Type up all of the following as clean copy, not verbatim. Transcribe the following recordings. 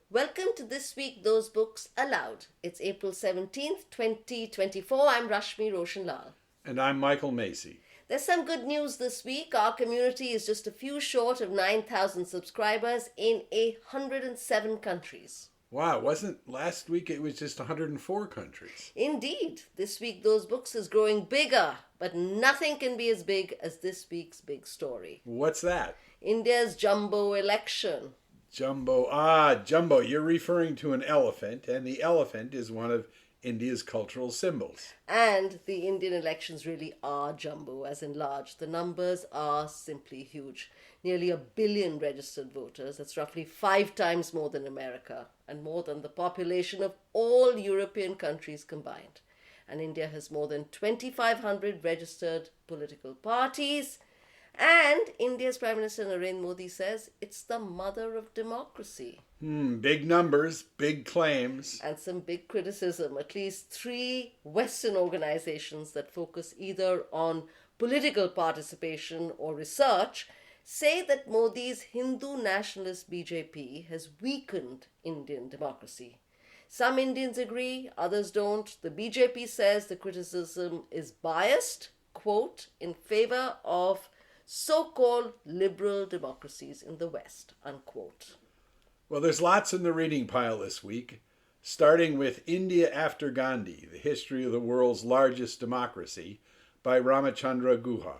Welcome to This Week Those Books Aloud. It's April 17th, 2024. I'm Rashmi Roshanlal. And I'm Michael Macy. There's some good news this week. Our community is just a few short of 9,000 subscribers in 107 countries. Wow, wasn't last week it was just 104 countries? Indeed, This Week Those Books is growing bigger, but nothing can be as big as this week's big story. What's that? India's jumbo election. Jumbo. You're referring to an elephant, and the elephant is one of India's cultural symbols. And the Indian elections really are jumbo, as in large. The numbers are simply huge. Nearly 1 billion registered voters. That's roughly 5 times more than America and more than the population of all European countries combined. And India has more than 2,500 registered political parties. And India's Prime Minister Narendra Modi says it's the mother of democracy. Big numbers, big claims. And some big criticism. At least 3 Western organizations that focus either on political participation or research say that Modi's Hindu nationalist BJP has weakened Indian democracy. Some Indians agree, others don't. The BJP says the criticism is biased, quote, in favor of so-called liberal democracies in the West, unquote. Well, there's lots in the reading pile this week, starting with India After Gandhi, the history of the world's largest democracy, by Ramachandra Guha.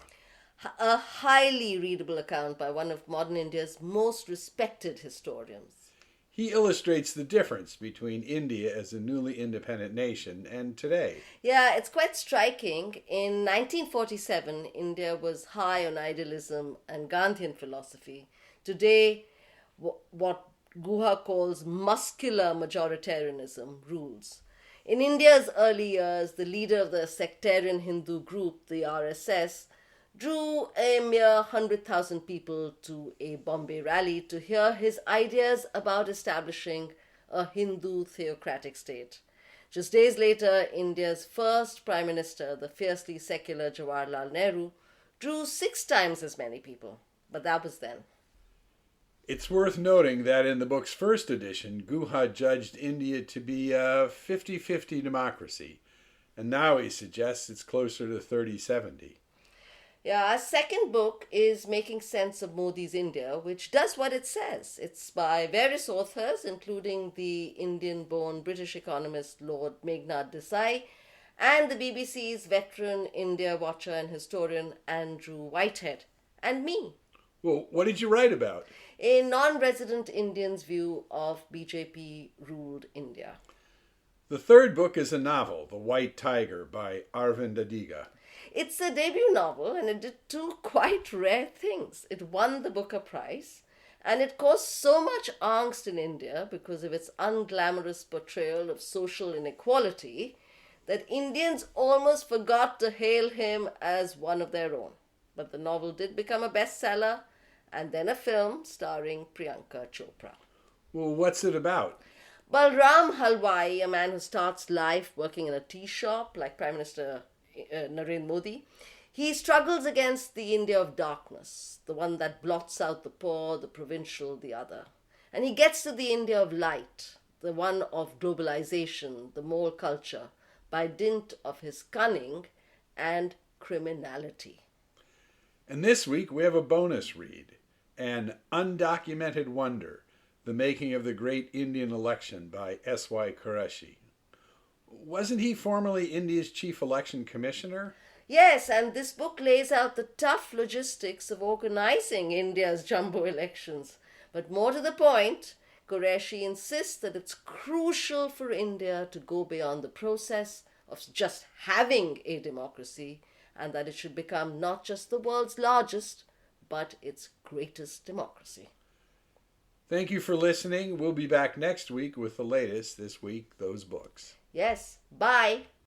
A highly readable account by one of modern India's most respected historians. He illustrates the difference between India as a newly independent nation and today. Yeah, it's quite striking. In 1947, India was high on idealism and Gandhian philosophy. Today, what Guha calls muscular majoritarianism rules. In India's early years, the leader of the sectarian Hindu group, the RSS, drew a mere 100,000 people to a Bombay rally to hear his ideas about establishing a Hindu theocratic state. Just days later, India's first Prime Minister, the fiercely secular Jawaharlal Nehru, drew 6 times as many people. But that was then. It's worth noting that in the book's first edition, Guha judged India to be a 50-50 democracy, and now he suggests it's closer to 30-70. Yeah, our second book is Making Sense of Modi's India, which does what it says. It's by various authors, including the Indian-born British economist Lord Meghnad Desai and the BBC's veteran India watcher and historian Andrew Whitehead, and me. Well, what did you write about? A non-resident Indian's view of BJP-ruled India. The third book is a novel, The White Tiger, by Aravind Adiga. It's a debut novel, and it did 2 quite rare things. It won the Booker Prize, and it caused so much angst in India because of its unglamorous portrayal of social inequality that Indians almost forgot to hail him as one of their own. But the novel did become a bestseller, and then a film starring Priyanka Chopra. Well, what's it about? Balram Halwai, a man who starts life working in a tea shop like Prime Minister Narendra Modi, he struggles against the India of darkness, the one that blots out the poor, the provincial, the other. And he gets to the India of light, the one of globalization, the mole culture, by dint of his cunning and criminality. And this week we have a bonus read, An Undocumented Wonder, The Making of the Great Indian Election by S.Y. Qureshi. Wasn't he formerly India's chief election commissioner? Yes, and this book lays out the tough logistics of organizing India's jumbo elections. But more to the point, Qureshi insists that it's crucial for India to go beyond the process of just having a democracy, and that it should become not just the world's largest, but its greatest democracy. Thank you for listening. We'll be back next week with the latest This Week Those Books. Yes, bye.